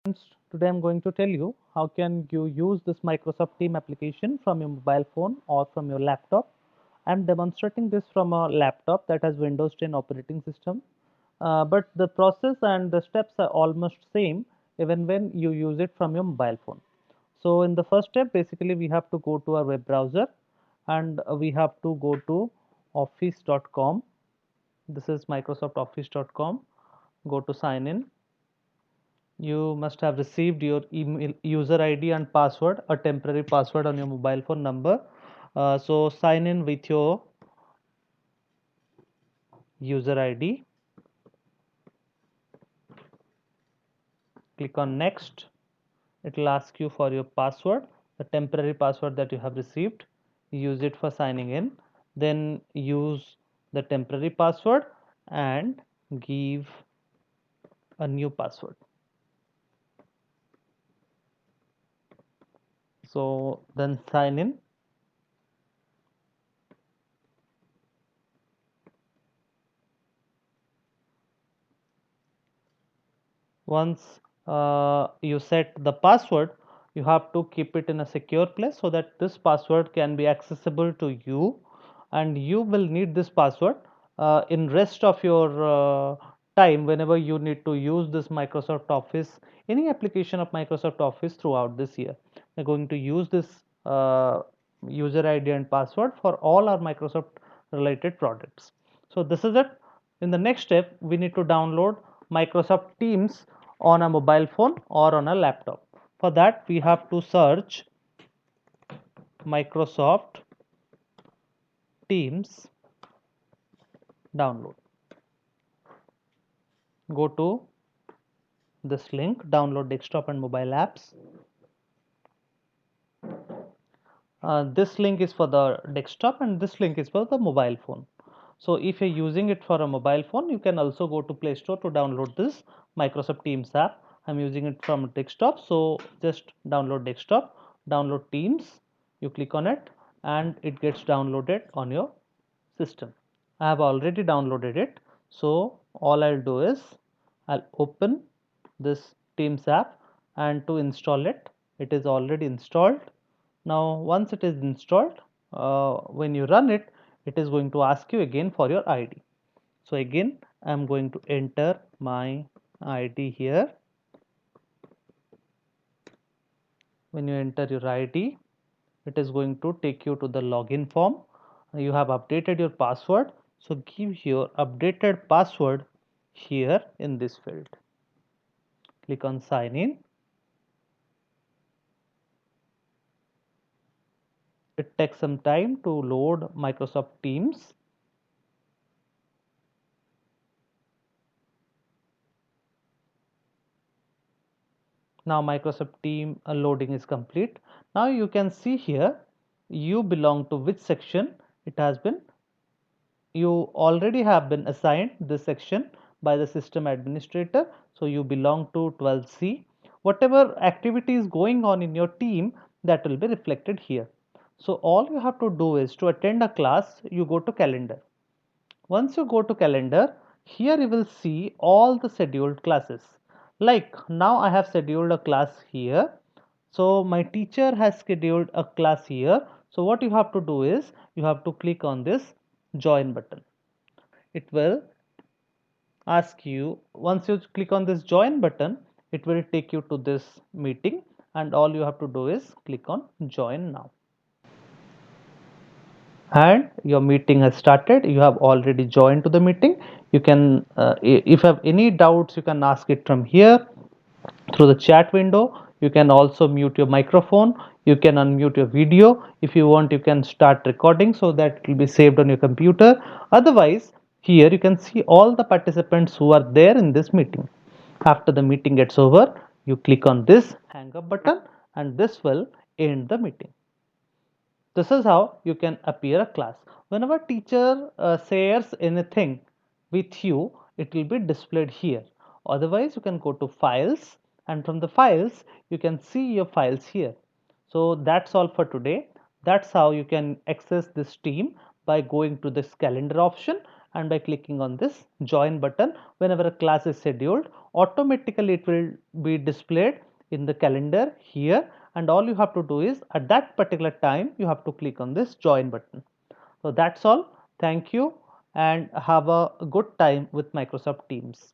Today I'm going to tell you how can you use this Microsoft Team application from your mobile phone or from your laptop. I'm demonstrating this from a laptop that has Windows 10 operating system, but the process and the steps are almost same even when you use it from your mobile phone. So in the first step, basically we have to go to our web browser and we have to go to office.com. This is microsoftoffice.com. Go to sign in. You must have received your email user ID and password, a temporary password on your mobile phone number. So sign in with your user ID. Click on next. It will ask you for your password, the temporary password that you have received. Use it for signing in. Then use the temporary password and give a new password. So then sign in. Once you set the password, you have to keep it in a secure place so that this password can be accessible to you, and you will need this password in rest of your time whenever you need to use this Microsoft Office, any application of Microsoft Office throughout this year. We're going to use this user ID and password for all our Microsoft related products. So this is it. In the next step, we need to download Microsoft Teams on a mobile phone or on a laptop. For that, we have to search Microsoft Teams download. Go to this link, download desktop and mobile apps. This link is for the desktop and this link is for the mobile phone. So if you're using it for a mobile phone, you can also go to Play Store to download this Microsoft Teams app. I'm using it from desktop, so just download desktop, download Teams, you click on it and it gets downloaded on your system. I have already downloaded it, so all I'll do is I'll open this Teams app, and to install it, it is already installed. Now once it is installed, when you run it, it is going to ask you again for your ID. So again I'm going to enter my ID here. When you enter your ID, it is going to take you to the login form. You have updated your password, so give your updated password here in this field. Click on sign in. It takes some time to load Microsoft Teams. Now Microsoft Team loading is complete. Now you can see here you belong to which section. It has been, you already have been assigned this section by the system administrator, so you belong to 12C. Whatever activity is going on in your team, that will be reflected here. So all you have to do is to attend a class, you go to calendar. Once you go to calendar, here you will see all the scheduled classes. Like now I have scheduled a class here. So my teacher has scheduled a class here. So what you have to do is you have to click on this join button. It will ask you, once you click on this join button, it will take you to this meeting, and all you have to do is click on join now. And your meeting has started. You have already joined to the meeting. You can if you have any doubts, you can ask it from here through the chat window. You can also mute your microphone, you can unmute your video. If you want, you can start recording so that it will be saved on your computer. Otherwise, here you can see all the participants who are there in this meeting. After the meeting gets over, you click on this hang up button and this will end the meeting. This is how you can appear a class. Whenever teacher shares anything with you, it will be displayed here. Otherwise, you can go to files, and from the files, you can see your files here. So that's all for today. That's how you can access this team by going to this calendar option and by clicking on this join button, whenever a class is scheduled, automatically it will be displayed in the calendar here, and all you have to do is at that particular time you have to click on this join button. So that's all. Thank you and have a good time with Microsoft Teams.